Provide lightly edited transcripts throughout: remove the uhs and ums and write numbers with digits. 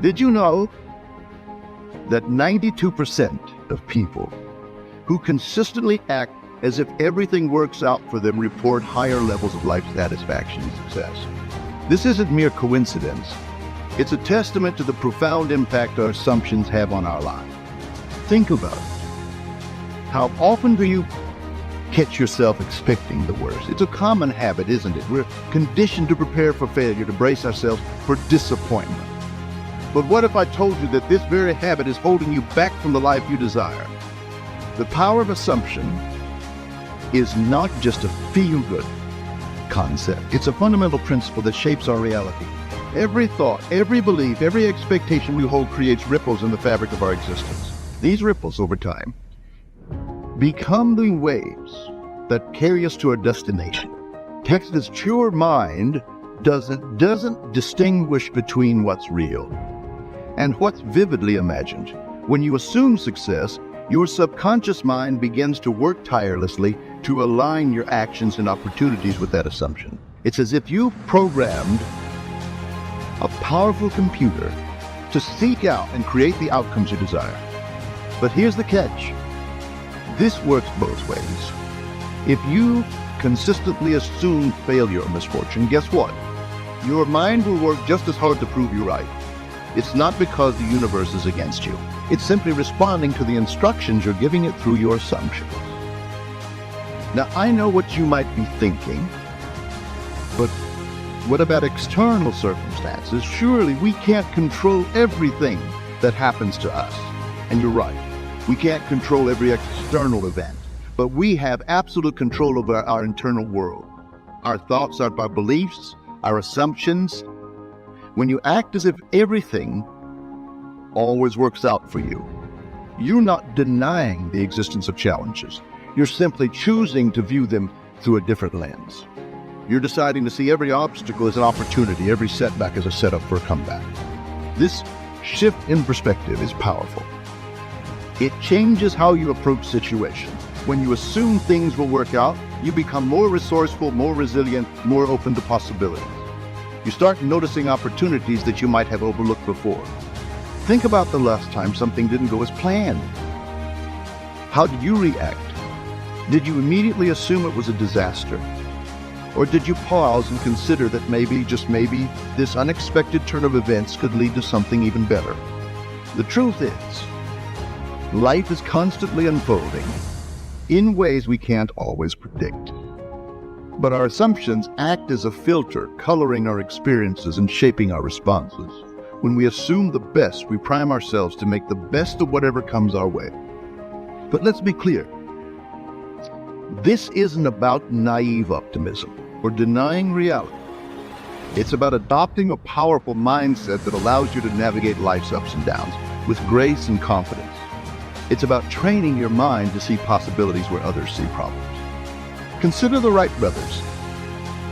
Did you know that 92% of people who consistently act as if everything works out for them report higher levels of life satisfaction and success? This isn't mere coincidence. It's a testament to the profound impact our assumptions have on our lives. Think about it. How often do you catch yourself expecting the worst? It's a common habit, isn't it? We're conditioned to prepare for failure, to brace ourselves for disappointment. But what if I told you that this very habit is holding you back from the life you desire? The power of assumption is not just a feel-good concept. It's a fundamental principle that shapes our reality. Every thought, every belief, every expectation we hold creates ripples in the fabric of our existence. These ripples, over time, become the waves that carry us to our destination. Texas pure mind doesn't distinguish between what's real and what's vividly imagined. When you assume success, your subconscious mind begins to work tirelessly to align your actions and opportunities with that assumption. It's as if you programmed a powerful computer to seek out and create the outcomes you desire. But here's the catch. This works both ways. If you consistently assume failure or misfortune, guess what? Your mind will work just as hard to prove you right. It's not because the universe is against you. It's simply responding to the instructions you're giving it through your assumptions. Now, I know what you might be thinking, but what about external circumstances? Surely we can't control everything that happens to us. And you're right. We can't control every external event, but we have absolute control over our internal world. Our thoughts, our beliefs, our assumptions. When you act as if everything always works out for you, you're not denying the existence of challenges. You're simply choosing to view them through a different lens. You're deciding to see every obstacle as an opportunity, every setback as a setup for a comeback. This shift in perspective is powerful. It changes how you approach situations. When you assume things will work out, you become more resourceful, more resilient, more open to possibilities. You start noticing opportunities that you might have overlooked before. Think about the last time something didn't go as planned. How did you react? Did you immediately assume it was a disaster? Or did you pause and consider that maybe, just maybe, this unexpected turn of events could lead to something even better? The truth is, life is constantly unfolding in ways we can't always predict. But our assumptions act as a filter, coloring our experiences and shaping our responses. When we assume the best, we prime ourselves to make the best of whatever comes our way. But let's be clear. This isn't about naive optimism or denying reality. It's about adopting a powerful mindset that allows you to navigate life's ups and downs with grace and confidence. It's about training your mind to see possibilities where others see problems. Consider the Wright brothers.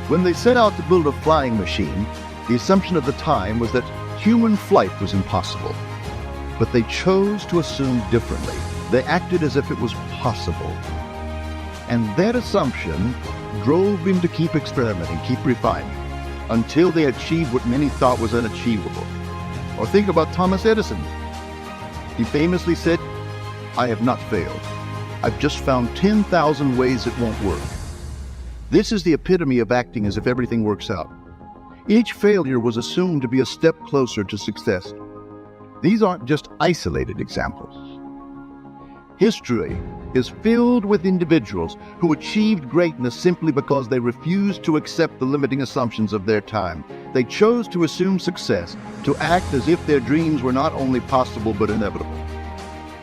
When they set out to build a flying machine, the assumption at the time was that human flight was impossible. But they chose to assume differently. They acted as if it was possible. And that assumption drove them to keep experimenting, keep refining, until they achieved what many thought was unachievable. Or think about Thomas Edison. He famously said, "I have not failed. I've just found 10,000 ways it won't work." This is the epitome of acting as if everything works out. Each failure was assumed to be a step closer to success. These aren't just isolated examples. History is filled with individuals who achieved greatness simply because they refused to accept the limiting assumptions of their time. They chose to assume success, to act as if their dreams were not only possible but inevitable.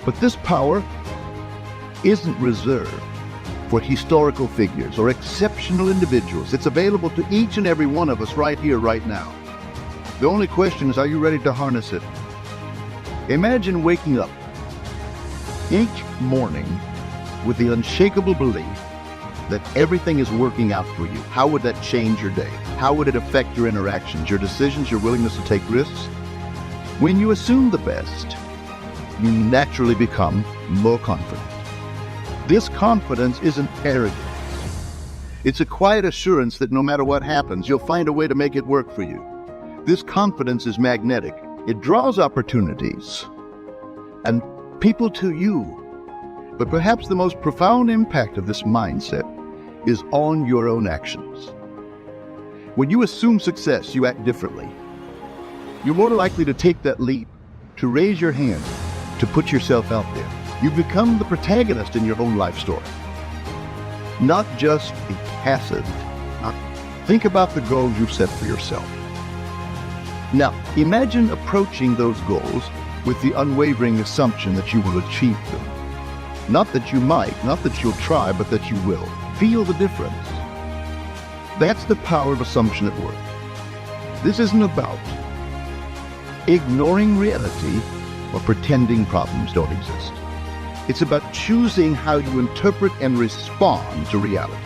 But this power isn't reserved for historical figures or exceptional individuals. It's available to each and every one of us right here, right now. The only question is, are you ready to harness it? Imagine waking up each morning with the unshakable belief that everything is working out for you. How would that change your day? How would it affect your interactions, your decisions, your willingness to take risks? When you assume the best, you naturally become more confident. This confidence isn't arrogance. It's a quiet assurance that no matter what happens, you'll find a way to make it work for you. This confidence is magnetic. It draws opportunities and people to you. But perhaps the most profound impact of this mindset is on your own actions. When you assume success, you act differently. You're more likely to take that leap, to raise your hand, to put yourself out there. You become the protagonist in your own life story, not just a passive. Think about the goals you've set for yourself. Now, imagine approaching those goals with the unwavering assumption that you will achieve them. Not that you might, not that you'll try, but that you will. Feel the difference. That's the power of assumption at work. This isn't about ignoring reality or pretending problems don't exist. It's about choosing how you interpret and respond to reality.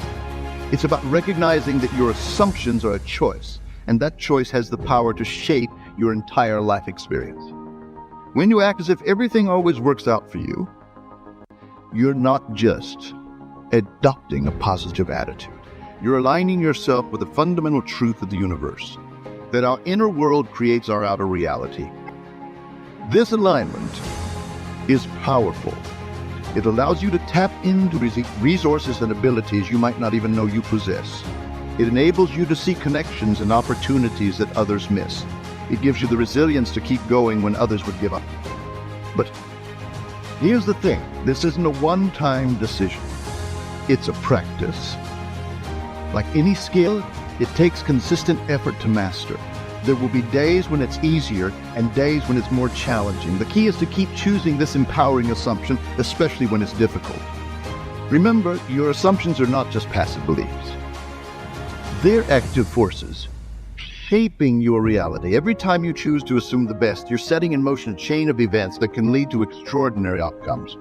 It's about recognizing that your assumptions are a choice, and that choice has the power to shape your entire life experience. When you act as if everything always works out for you, you're not just adopting a positive attitude. You're aligning yourself with the fundamental truth of the universe, that our inner world creates our outer reality. This alignment is powerful. It allows you to tap into resources and abilities you might not even know you possess. It enables you to see connections and opportunities that others miss. It gives you the resilience to keep going when others would give up. But here's the thing, this isn't a one-time decision. It's a practice. Like any skill, it takes consistent effort to master. There will be days when it's easier and days when it's more challenging. The key is to keep choosing this empowering assumption, especially when it's difficult. Remember, your assumptions are not just passive beliefs. They're active forces, shaping your reality. Every time you choose to assume the best, you're setting in motion a chain of events that can lead to extraordinary outcomes.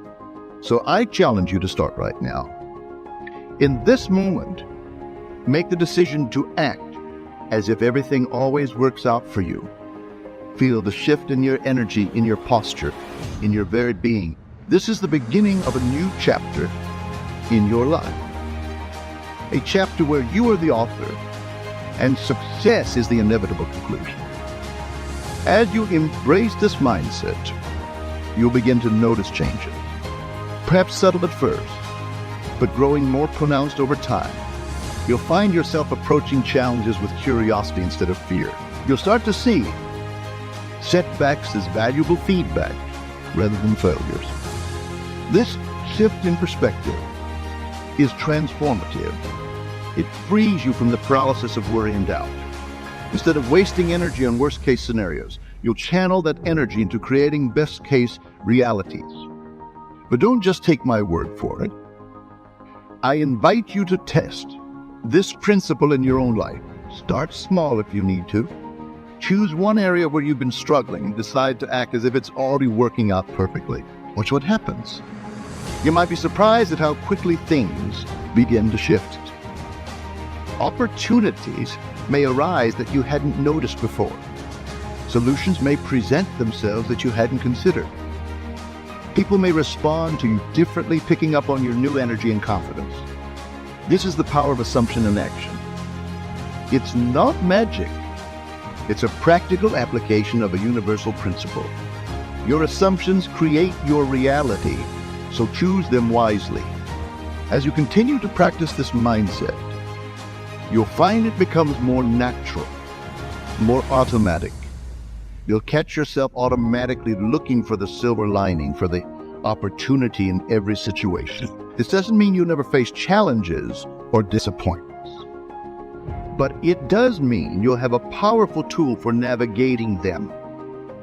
So I challenge you to start right now. In this moment, make the decision to act as if everything always works out for you. Feel the shift in your energy, in your posture, in your very being. This is the beginning of a new chapter in your life. A chapter where you are the author and success is the inevitable conclusion. As you embrace this mindset, you'll begin to notice changes. Perhaps subtle at first, but growing more pronounced over time. You'll find yourself approaching challenges with curiosity instead of fear. You'll start to see setbacks as valuable feedback rather than failures. This shift in perspective is transformative. It frees you from the paralysis of worry and doubt. Instead of wasting energy on worst-case scenarios, you'll channel that energy into creating best-case realities. But don't just take my word for it. I invite you to test this principle in your own life. Start small if you need to. Choose one area where you've been struggling and decide to act as if it's already working out perfectly. Watch what happens. You might be surprised at how quickly things begin to shift. Opportunities may arise that you hadn't noticed before. Solutions may present themselves that you hadn't considered. People may respond to you differently, picking up on your new energy and confidence. This is the power of assumption in action. It's not magic. It's a practical application of a universal principle. Your assumptions create your reality, so choose them wisely. As you continue to practice this mindset, you'll find it becomes more natural, more automatic. You'll catch yourself automatically looking for the silver lining, for the opportunity in every situation. This doesn't mean you never face challenges or disappointments, but it does mean you'll have a powerful tool for navigating them.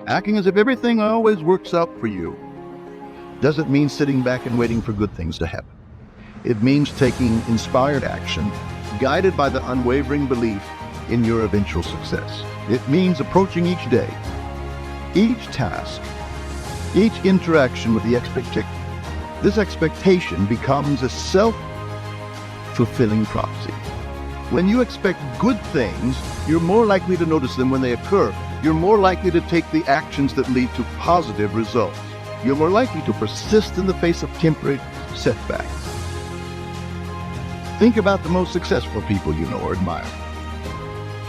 Acting as if everything always works out for you doesn't mean sitting back and waiting for good things to happen. It means taking inspired action, guided by the unwavering belief in your eventual success. It means approaching each day, each task, each interaction with the expectation. This expectation becomes a self-fulfilling prophecy. When you expect good things, you're more likely to notice them when they occur. You're more likely to take the actions that lead to positive results. You're more likely to persist in the face of temporary setbacks. Think about the most successful people you know or admire.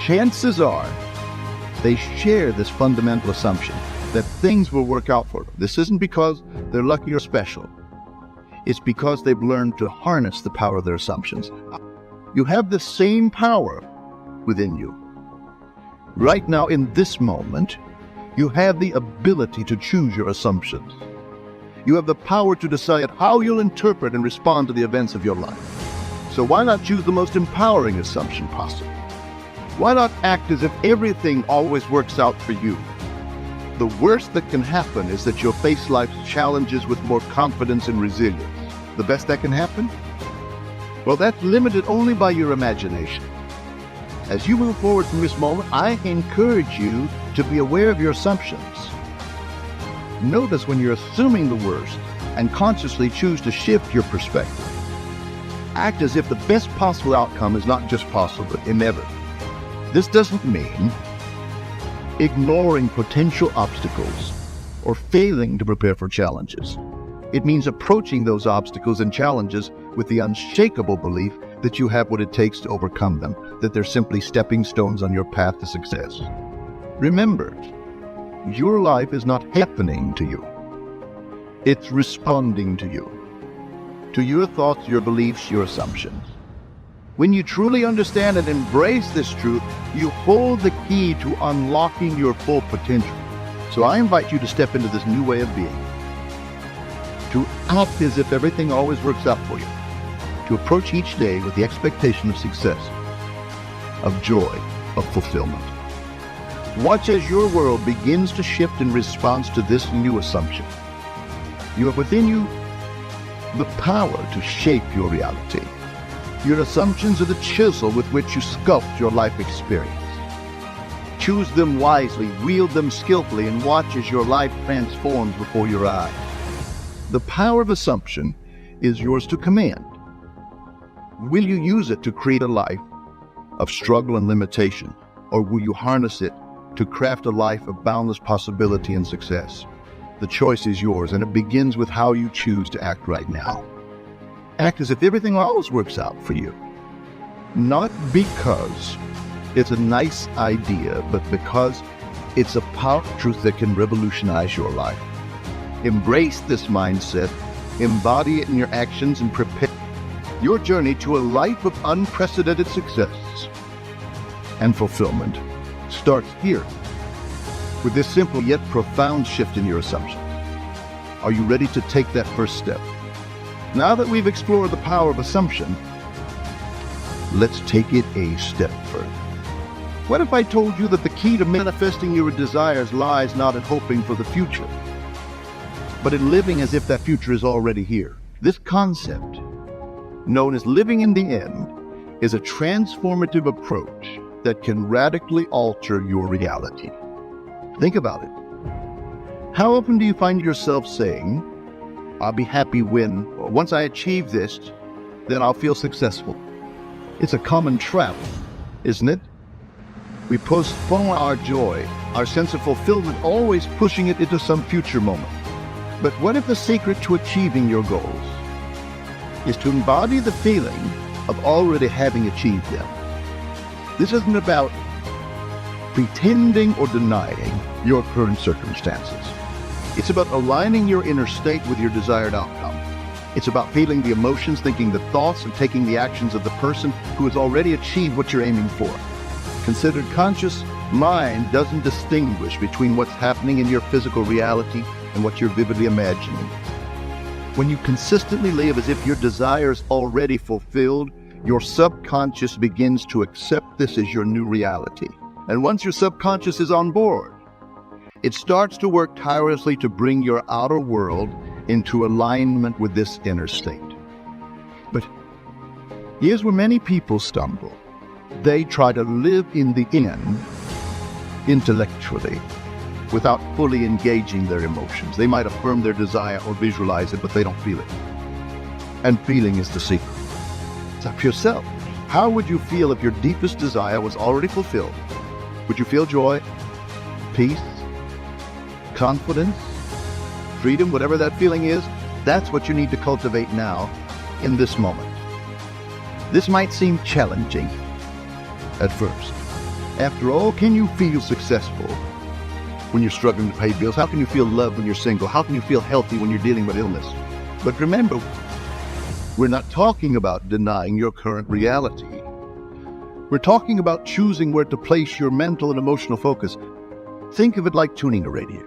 Chances are They share this fundamental assumption that things will work out for them. This isn't because they're lucky or special. It's because they've learned to harness the power of their assumptions. You have the same power within you. Right now, in this moment, you have the ability to choose your assumptions. You have the power to decide how you'll interpret and respond to the events of your life. So why not choose the most empowering assumption possible? Why not act as if everything always works out for you? The worst that can happen is that you'll face life's challenges with more confidence and resilience. The best that can happen? Well, that's limited only by your imagination. As you move forward from this moment, I encourage you to be aware of your assumptions. Notice when you're assuming the worst and consciously choose to shift your perspective. Act as if the best possible outcome is not just possible, but inevitable. This doesn't mean ignoring potential obstacles or failing to prepare for challenges. It means approaching those obstacles and challenges with the unshakable belief that you have what it takes to overcome them, that they're simply stepping stones on your path to success. Remember, your life is not happening to you. It's responding to your thoughts, your beliefs, your assumptions. When you truly understand and embrace this truth, you hold the key to unlocking your full potential. So I invite you to step into this new way of being, to act as if everything always works out for you, to approach each day with the expectation of success, of joy, of fulfillment. Watch as your world begins to shift in response to this new assumption. You have within you the power to shape your reality. Your assumptions are the chisel with which you sculpt your life experience. Choose them wisely, wield them skillfully, and watch as your life transforms before your eyes. The power of assumption is yours to command. Will you use it to create a life of struggle and limitation, or will you harness it to craft a life of boundless possibility and success? The choice is yours, and it begins with how you choose to act right now. Act as if everything always works out for you. Not because it's a nice idea, but because it's a powerful truth that can revolutionize your life. Embrace this mindset, embody it in your actions, and prepare your journey to a life of unprecedented success and fulfillment starts here with this simple yet profound shift in your assumptions. Are you ready to take that first step? Now that we've explored the power of assumption, let's take it a step further. What if I told you that the key to manifesting your desires lies not in hoping for the future, but in living as if that future is already here? This concept, known as living in the end, is a transformative approach that can radically alter your reality. Think about it. How often do you find yourself saying, I'll be happy when, or once I achieve this, then I'll feel successful? It's a common trap, isn't it? We postpone our joy, our sense of fulfillment, always pushing it into some future moment. But what if the secret to achieving your goals is to embody the feeling of already having achieved them? This isn't about pretending or denying your current circumstances. It's about aligning your inner state with your desired outcome. It's about feeling the emotions, thinking the thoughts, and taking the actions of the person who has already achieved what you're aiming for. Considered conscious mind doesn't distinguish between what's happening in your physical reality and what you're vividly imagining. When you consistently live as if your desire is already fulfilled, your subconscious begins to accept this as your new reality. And once your subconscious is on board, it starts to work tirelessly to bring your outer world into alignment with this inner state. But here's where many people stumble. They try to live in the end intellectually without fully engaging their emotions. They might affirm their desire or visualize it, but they don't feel it. And feeling is the secret. It's up to yourself. How would you feel if your deepest desire was already fulfilled? Would you feel joy, peace, confidence, freedom, whatever that feeling is? That's what you need to cultivate now, in this moment. This might seem challenging at first, After all, can you feel successful when you're struggling to pay bills? How can you feel loved when you're single? How can you feel healthy when you're dealing with illness? But remember, we're not talking about denying your current reality. We're talking about choosing where to place your mental and emotional focus. Think of it like tuning a radio.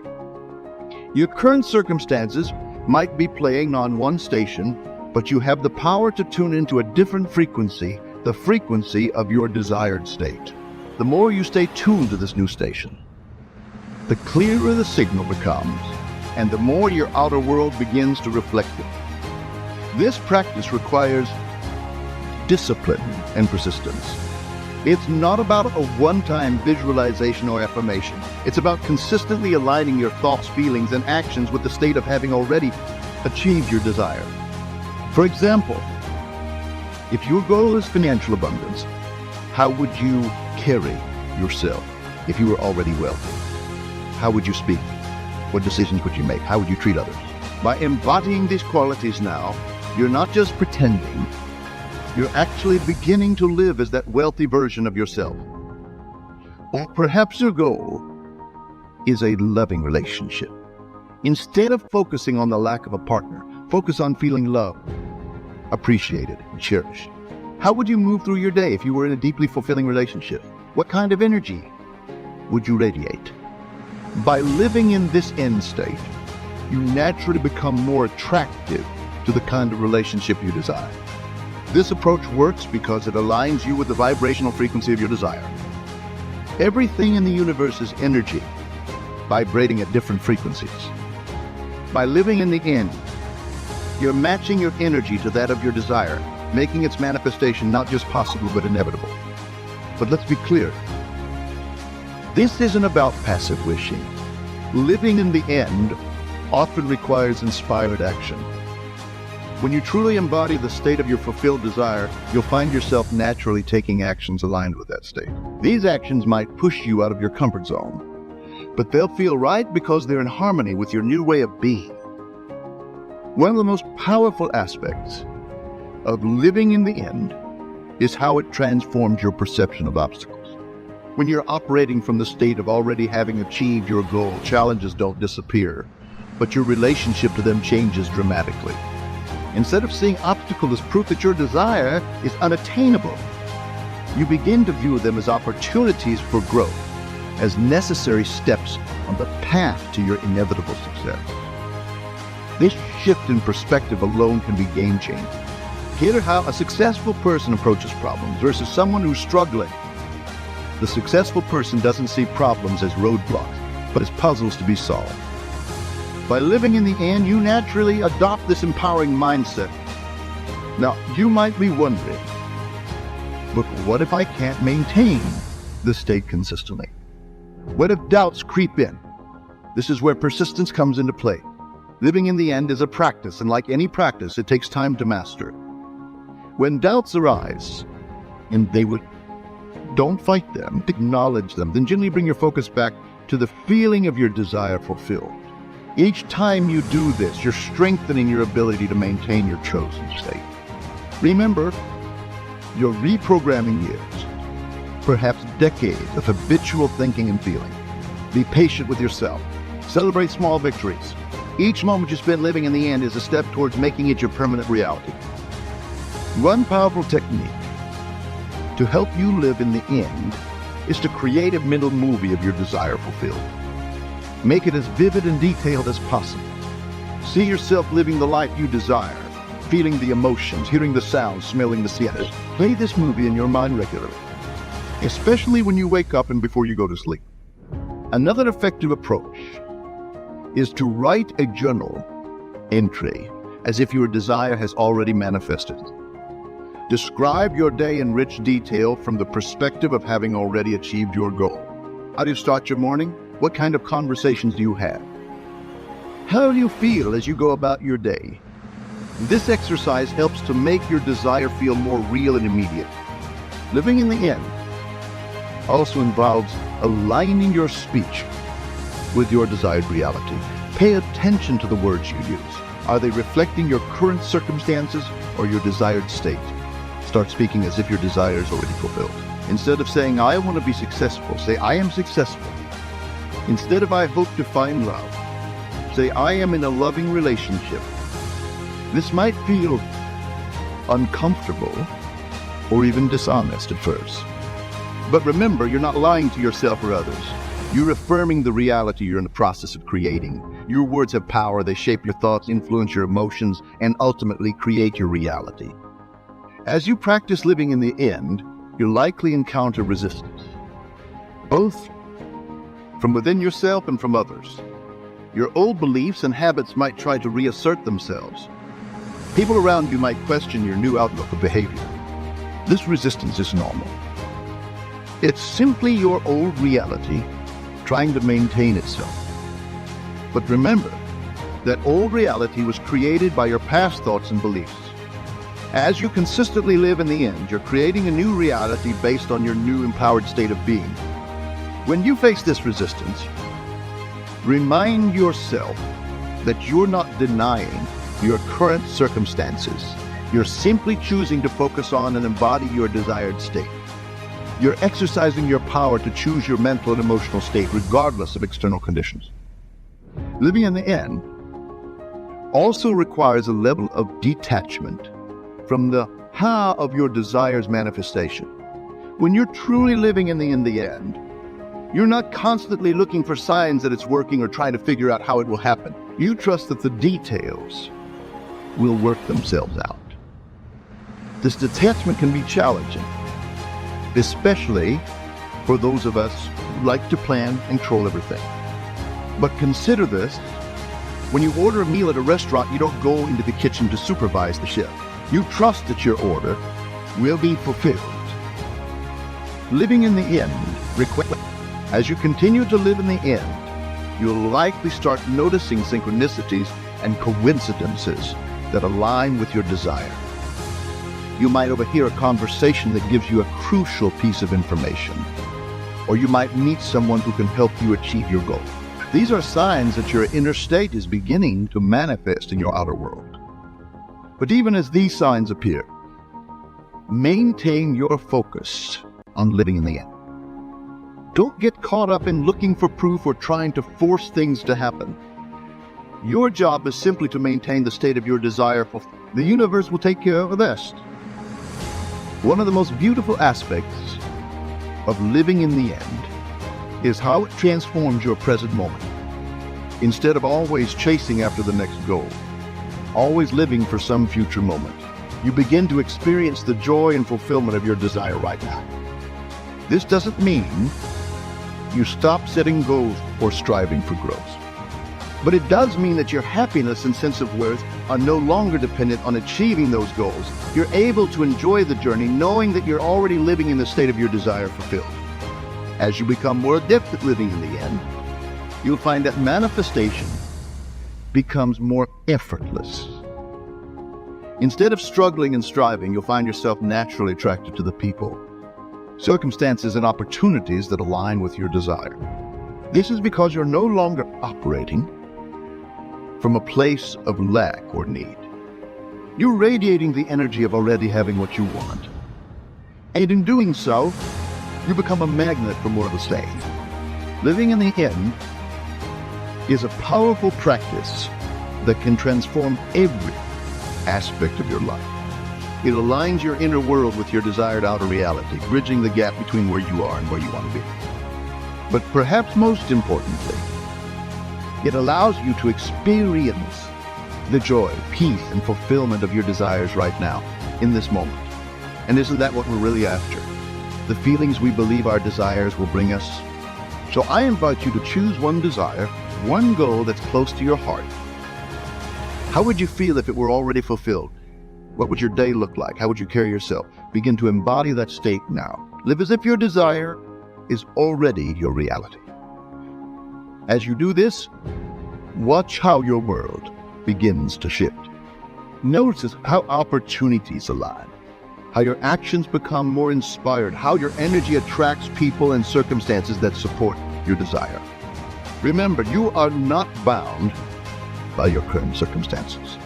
Your current circumstances might be playing on one station, but you have the power to tune into a different frequency, the frequency of your desired state. The more you stay tuned to this new station, the clearer the signal becomes, and the more your outer world begins to reflect it. This practice requires discipline and persistence. It's not about a one-time visualization or affirmation. It's about consistently aligning your thoughts, feelings, and actions with the state of having already achieved your desire. For example, if your goal is financial abundance, how would you carry yourself if you were already wealthy? How would you speak? What decisions would you make? How would you treat others? By embodying these qualities now, you're not just pretending, you're actually beginning to live as that wealthy version of yourself. Or perhaps your goal is a loving relationship. Instead of focusing on the lack of a partner, focus on feeling loved, appreciated, and cherished. How would you move through your day if you were in a deeply fulfilling relationship? What kind of energy would you radiate? By living in this end state, you naturally become more attractive to the kind of relationship you desire. This approach works because it aligns you with the vibrational frequency of your desire. Everything in the universe is energy, vibrating at different frequencies. By living in the end, you're matching your energy to that of your desire, making its manifestation not just possible but inevitable. But let's be clear. This isn't about passive wishing. Living in the end often requires inspired action. When you truly embody the state of your fulfilled desire, you'll find yourself naturally taking actions aligned with that state. These actions might push you out of your comfort zone, but they'll feel right because they're in harmony with your new way of being. One of the most powerful aspects of living in the end is how it transforms your perception of obstacles. When you're operating from the state of already having achieved your goal, challenges don't disappear, but your relationship to them changes dramatically. Instead of seeing obstacles as proof that your desire is unattainable, you begin to view them as opportunities for growth, as necessary steps on the path to your inevitable success. This shift in perspective alone can be game-changing. Consider how a successful person approaches problems versus someone who's struggling. The successful person doesn't see problems as roadblocks, but as puzzles to be solved. By living in the end, you naturally adopt this empowering mindset. Now, you might be wondering, but what if I can't maintain this state consistently? What if doubts creep in? This is where persistence comes into play. Living in the end is a practice, and like any practice, it takes time to master. When doubts arise, and don't fight them, acknowledge them, then gently bring your focus back to the feeling of your desire fulfilled. Each time you do this, you're strengthening your ability to maintain your chosen state. Remember, your reprogramming years, perhaps decades of habitual thinking and feeling. Be patient with yourself. Celebrate small victories. Each moment you spend living in the end is a step towards making it your permanent reality. One powerful technique to help you live in the end is to create a mental movie of your desire fulfilled. Make it as vivid and detailed as possible. See yourself living the life you desire, feeling the emotions, hearing the sounds, smelling the scents. Play this movie in your mind regularly, especially when you wake up and before you go to sleep. Another effective approach is to write a journal entry as if your desire has already manifested. Describe your day in rich detail from the perspective of having already achieved your goal. How do you start your morning? What kind of conversations do you have? How do you feel as you go about your day? This exercise helps to make your desire feel more real and immediate. Living in the end also involves aligning your speech with your desired reality. Pay attention to the words you use. Are they reflecting your current circumstances or your desired state? Start speaking as if your desire is already fulfilled. Instead of saying, I want to be successful, say, I am successful. Instead of I hope to find love, say, I am in a loving relationship. This might feel uncomfortable or even dishonest at first. But remember, you're not lying to yourself or others. You're affirming the reality you're in the process of creating. Your words have power. They shape your thoughts, influence your emotions, and ultimately create your reality. As you practice living in the end, you'll likely encounter resistance, both from within yourself and from others. Your old beliefs and habits might try to reassert themselves. People around you might question your new outlook of behavior. This resistance is normal. It's simply your old reality trying to maintain itself. But remember that old reality was created by your past thoughts and beliefs. As you consistently live in the end, you're creating a new reality based on your new empowered state of being. When you face this resistance, remind yourself that you're not denying your current circumstances. You're simply choosing to focus on and embody your desired state. You're exercising your power to choose your mental and emotional state regardless of external conditions. Living in the end also requires a level of detachment from the how of your desire's manifestation. When you're truly living in the end, you're not constantly looking for signs that it's working or trying to figure out how it will happen. You trust that the details will work themselves out. This detachment can be challenging, especially for those of us who like to plan and control everything. But consider this: when you order a meal at a restaurant, you don't go into the kitchen to supervise the chef. You trust that your order will be fulfilled. Living in the end requires, as you continue to live in the end, you'll likely start noticing synchronicities and coincidences that align with your desire. You might overhear a conversation that gives you a crucial piece of information, or you might meet someone who can help you achieve your goal. These are signs that your inner state is beginning to manifest in your outer world. But even as these signs appear, maintain your focus on living in the end. Don't get caught up in looking for proof or trying to force things to happen. Your job is simply to maintain the state of your desire. The universe will take care of the rest. One of the most beautiful aspects of living in the end is how it transforms your present moment. Instead of always chasing after the next goal, always living for some future moment, you begin to experience the joy and fulfillment of your desire right now. This doesn't mean you stop setting goals or striving for growth, but it does mean that your happiness and sense of worth are no longer dependent on achieving those goals. You're able to enjoy the journey knowing that you're already living in the state of your desire fulfilled. As you become more adept at living in the end, you'll find that manifestation becomes more effortless. Instead of struggling and striving, you'll find yourself naturally attracted to the people, circumstances, and opportunities that align with your desire. This is because you're no longer operating from a place of lack or need. You're radiating the energy of already having what you want. And in doing so, you become a magnet for more of the same. Living in the end is a powerful practice that can transform every aspect of your life. It aligns your inner world with your desired outer reality, bridging the gap between where you are and where you want to be. But perhaps most importantly, it allows you to experience the joy, peace, and fulfillment of your desires right now, in this moment. And isn't that what we're really after? The feelings we believe our desires will bring us. So I invite you to choose one desire, one goal that's close to your heart. How would you feel if it were already fulfilled? What would your day look like? How would you carry yourself? Begin to embody that state now. Live as if your desire is already your reality. As you do this, watch how your world begins to shift. Notice how opportunities align, how your actions become more inspired, how your energy attracts people and circumstances that support your desire. Remember, you are not bound by your current circumstances.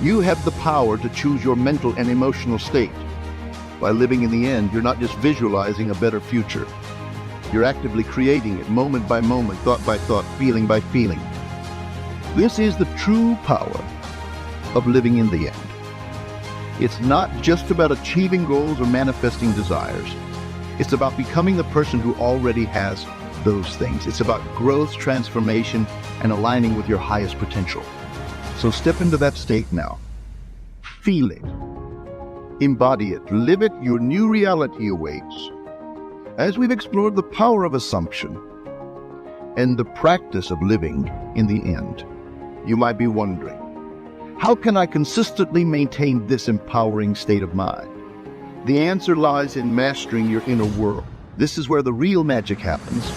You have the power to choose your mental and emotional state. By living in the end, you're not just visualizing a better future. You're actively creating it moment by moment, thought by thought, feeling by feeling. This is the true power of living in the end. It's not just about achieving goals or manifesting desires. It's about becoming the person who already has those things. It's about growth, transformation, and aligning with your highest potential. So step into that state now. Feel it. Embody it. Live it. Your new reality awaits. As we've explored the power of assumption and the practice of living in the end, you might be wondering, how can I consistently maintain this empowering state of mind? The answer lies in mastering your inner world. This is where the real magic happens,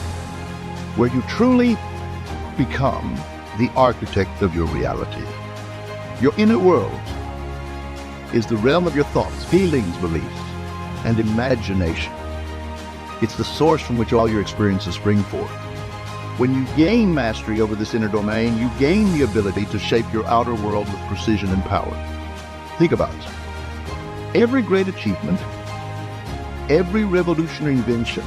where you truly become the architect of your reality. Your inner world is the realm of your thoughts, feelings, beliefs, and imagination. It's the source from which all your experiences spring forth. When you gain mastery over this inner domain, you gain the ability to shape your outer world with precision and power. Think about it. Every great achievement, every revolutionary invention,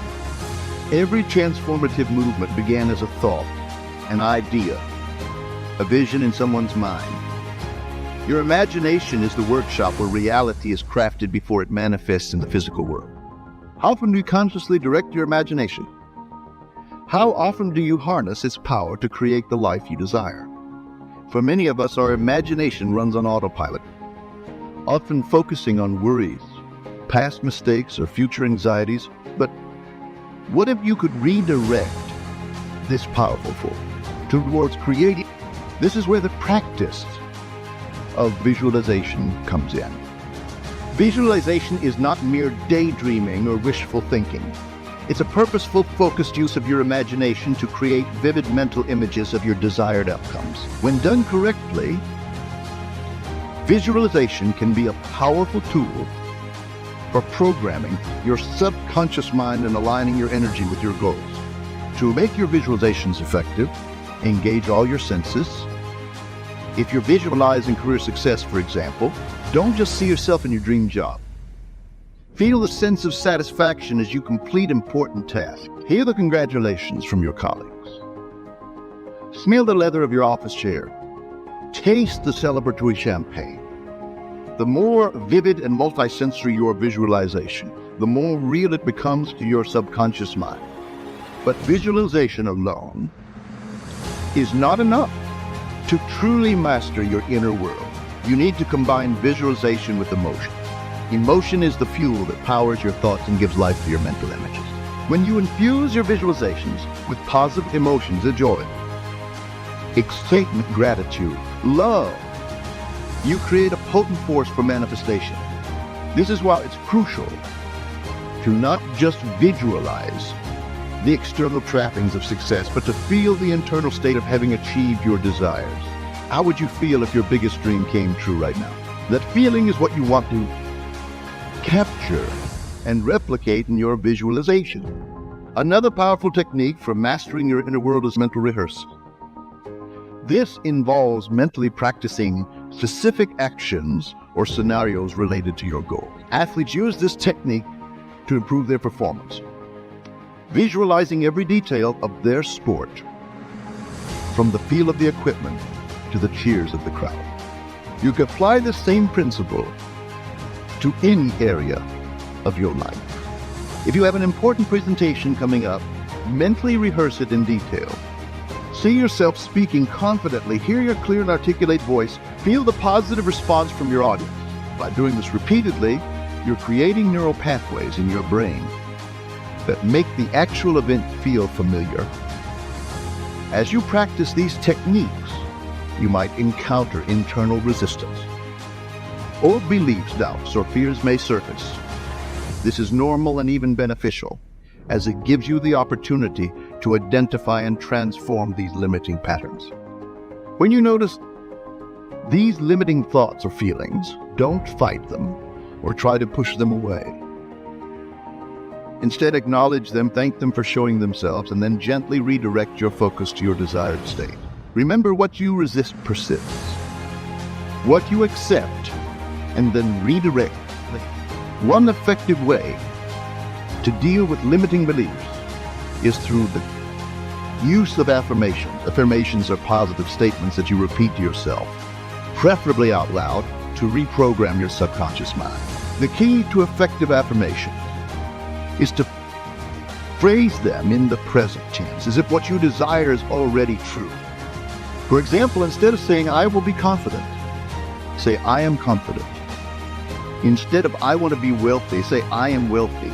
every transformative movement began as a thought, an idea, a vision in someone's mind. Your imagination is the workshop where reality is crafted before it manifests in the physical world. How often do you consciously direct your imagination? How often do you harness its power to create the life you desire? For many of us, our imagination runs on autopilot, often focusing on worries, past mistakes, or future anxieties. But what if you could redirect this powerful force towards creating? This is where the practice of visualization comes in. Visualization is not mere daydreaming or wishful thinking. It's a purposeful, focused use of your imagination to create vivid mental images of your desired outcomes. When done correctly, visualization can be a powerful tool for programming your subconscious mind and aligning your energy with your goals. To make your visualizations effective, engage all your senses. If you're visualizing career success, for example, don't just see yourself in your dream job. Feel the sense of satisfaction as you complete important tasks. Hear the congratulations from your colleagues. Smell the leather of your office chair. Taste the celebratory champagne. The more vivid and multisensory your visualization, the more real it becomes to your subconscious mind. But visualization alone is not enough. To truly master your inner world, you need to combine visualization with emotion. Emotion is the fuel that powers your thoughts and gives life to your mental images. When you infuse your visualizations with positive emotions of joy, excitement, gratitude, love, you create a potent force for manifestation. This is why it's crucial to not just visualize the external trappings of success, but to feel the internal state of having achieved your desires. How would you feel if your biggest dream came true right now? That feeling is what you want to capture and replicate in your visualization. Another powerful technique for mastering your inner world is mental rehearsal. This involves mentally practicing specific actions or scenarios related to your goal. Athletes use this technique to improve their performance, visualizing every detail of their sport, from the feel of the equipment to the cheers of the crowd. You can apply the same principle to any area of your life. If you have an important presentation coming up, mentally rehearse it in detail. See yourself speaking confidently, hear your clear and articulate voice, feel the positive response from your audience. By doing this repeatedly, you're creating neural pathways in your brain that make the actual event feel familiar. As you practice these techniques, you might encounter internal resistance. Old beliefs, doubts, or fears may surface. This is normal and even beneficial, as it gives you the opportunity to identify and transform these limiting patterns. When you notice these limiting thoughts or feelings, don't fight them or try to push them away. Instead, acknowledge them, thank them for showing themselves, and then gently redirect your focus to your desired state. Remember, what you resist persists. What you accept and then redirect One effective way to deal with limiting beliefs is through the use of affirmations. Affirmations are positive statements that you repeat to yourself, preferably out loud, to reprogram your subconscious mind. The key to effective affirmations is to phrase them in the present tense, as if what you desire is already true. For example, instead of saying, "I will be confident," say, "I am confident." Instead of "I want to be wealthy," say, "I am wealthy."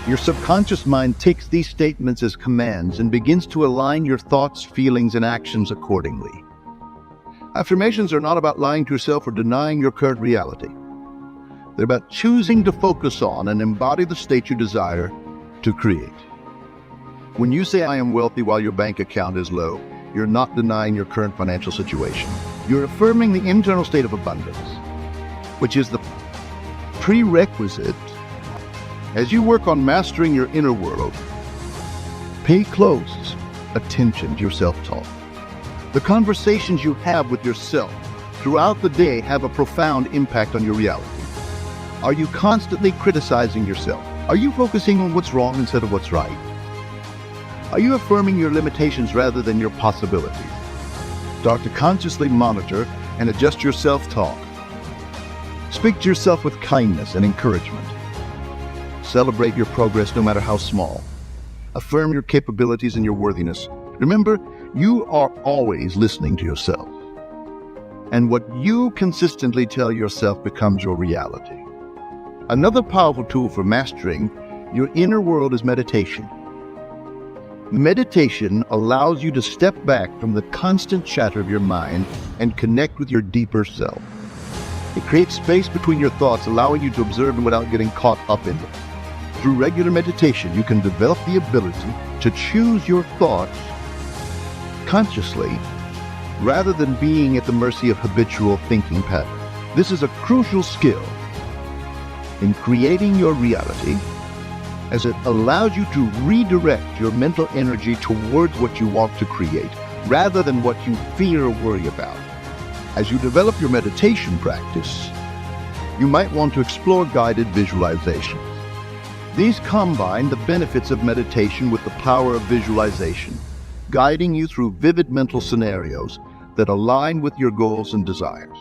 Your subconscious mind takes these statements as commands and begins to align your thoughts, feelings, and actions accordingly. Affirmations are not about lying to yourself or denying your current reality. They're about choosing to focus on and embody the state you desire to create. When you say, "I am wealthy," while your bank account is low, you're not denying your current financial situation. You're affirming the internal state of abundance, which is the prerequisite. As you work on mastering your inner world, pay close attention to your self-talk. The conversations you have with yourself throughout the day have a profound impact on your reality. Are you constantly criticizing yourself? Are you focusing on what's wrong instead of what's right? Are you affirming your limitations rather than your possibilities? Start to consciously monitor and adjust your self-talk. Speak to yourself with kindness and encouragement. Celebrate your progress no matter how small. Affirm your capabilities and your worthiness. Remember, you are always listening to yourself. And what you consistently tell yourself becomes your reality. Another powerful tool for mastering your inner world is meditation. Meditation allows you to step back from the constant chatter of your mind and connect with your deeper self. It creates space between your thoughts, allowing you to observe them without getting caught up in them. Through regular meditation, you can develop the ability to choose your thoughts consciously rather than being at the mercy of habitual thinking patterns. This is a crucial skill in creating your reality, as it allows you to redirect your mental energy towards what you want to create rather than what you fear or worry about. As you develop your meditation practice, you might want to explore guided visualizations. These combine the benefits of meditation with the power of visualization, guiding you through vivid mental scenarios that align with your goals and desires.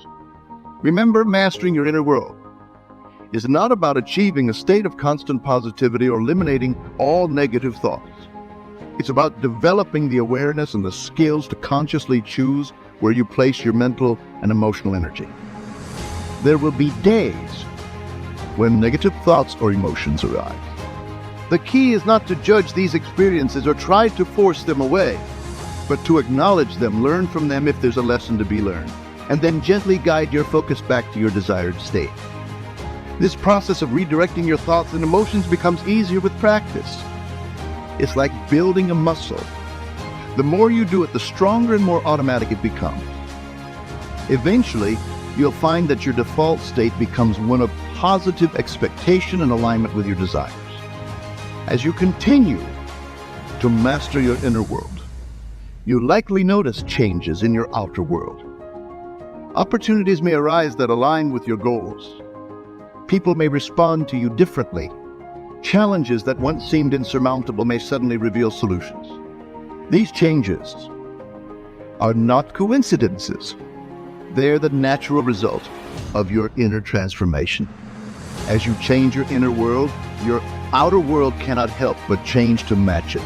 Remember, mastering your inner world is not about achieving a state of constant positivity or eliminating all negative thoughts. It's about developing the awareness and the skills to consciously choose where you place your mental and emotional energy. There will be days when negative thoughts or emotions arise. The key is not to judge these experiences or try to force them away, but to acknowledge them, learn from them if there's a lesson to be learned, and then gently guide your focus back to your desired state. This process of redirecting your thoughts and emotions becomes easier with practice. It's like building a muscle. The more you do it, the stronger and more automatic it becomes. Eventually, you'll find that your default state becomes one of positive expectation and alignment with your desires. As you continue to master your inner world, you'll likely notice changes in your outer world. Opportunities may arise that align with your goals. People may respond to you differently. Challenges that once seemed insurmountable may suddenly reveal solutions. These changes are not coincidences. They're the natural result of your inner transformation. As you change your inner world, your outer world cannot help but change to match it.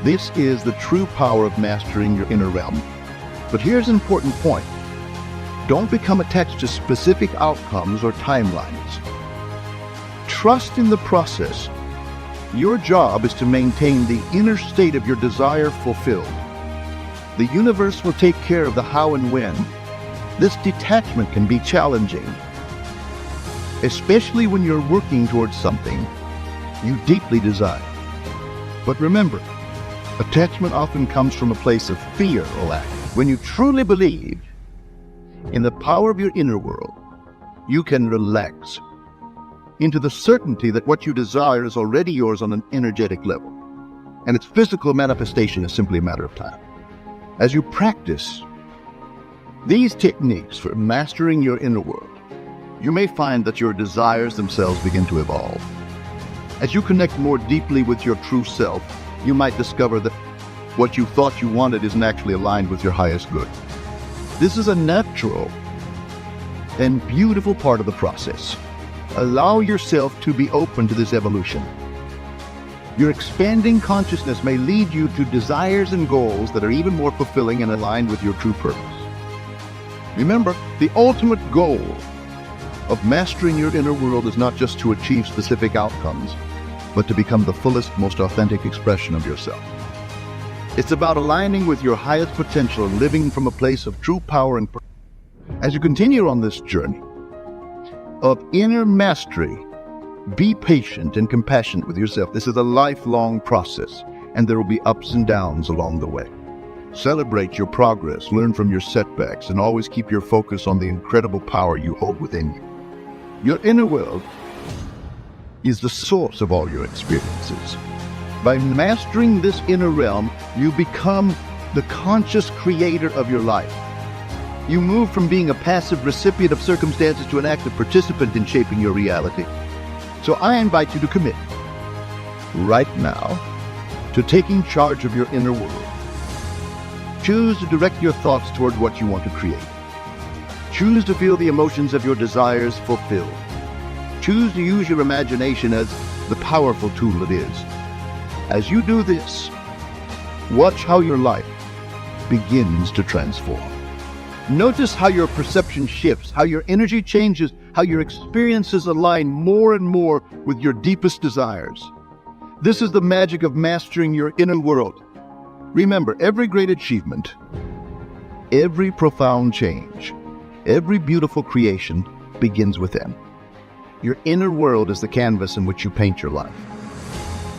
This is the true power of mastering your inner realm. But here's an important point. Don't become attached to specific outcomes or timelines. Trust in the process. Your job is to maintain the inner state of your desire fulfilled. The universe will take care of the how and when. This detachment can be challenging, especially when you're working towards something you deeply desire. But remember, attachment often comes from a place of fear or lack. When you truly believe in the power of your inner world, you can relax into the certainty that what you desire is already yours on an energetic level, and its physical manifestation is simply a matter of time. As you practice these techniques for mastering your inner world, you may find that your desires themselves begin to evolve. As you connect more deeply with your true self, you might discover that what you thought you wanted isn't actually aligned with your highest good. This is a natural and beautiful part of the process. Allow yourself to be open to this evolution. Your expanding consciousness may lead you to desires and goals that are even more fulfilling and aligned with your true purpose. Remember, the ultimate goal of mastering your inner world is not just to achieve specific outcomes, but to become the fullest, most authentic expression of yourself. It's about aligning with your highest potential and living from a place of true power and purpose. As you continue on this journey of inner mastery, be patient and compassionate with yourself. This is a lifelong process, and there will be ups and downs along the way. Celebrate your progress, learn from your setbacks, and always keep your focus on the incredible power you hold within you. Your inner world is the source of all your experiences. By mastering this inner realm, you become the conscious creator of your life. You move from being a passive recipient of circumstances to an active participant in shaping your reality. So I invite you to commit right now to taking charge of your inner world. Choose to direct your thoughts toward what you want to create. Choose to feel the emotions of your desires fulfilled. Choose to use your imagination as the powerful tool it is. As you do this, watch how your life begins to transform. Notice how your perception shifts, how your energy changes, how your experiences align more and more with your deepest desires. This is the magic of mastering your inner world. Remember, every great achievement, every profound change, every beautiful creation begins within. Your inner world is the canvas in which you paint your life.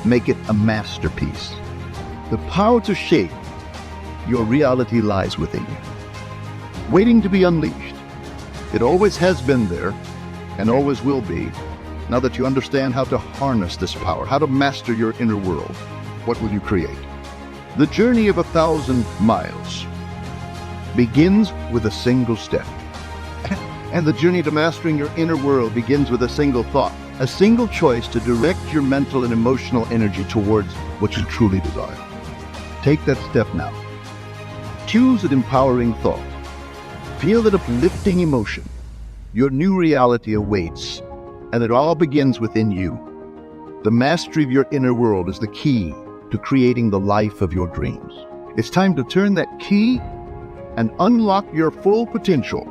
Make it a masterpiece. The power to shape your reality lies within you, waiting to be unleashed. It always has been there and always will be. Now that you understand how to harness this power, how to master your inner world, what will you create? The journey of 1,000 miles begins with a single step. And the journey to mastering your inner world begins with a single thought, a single choice to direct your mental and emotional energy towards what you truly desire. Take that step now. Choose an empowering thought. Feel that uplifting emotion. Your new reality awaits, and it all begins within you. The mastery of your inner world is the key to creating the life of your dreams. It's time to turn that key and unlock your full potential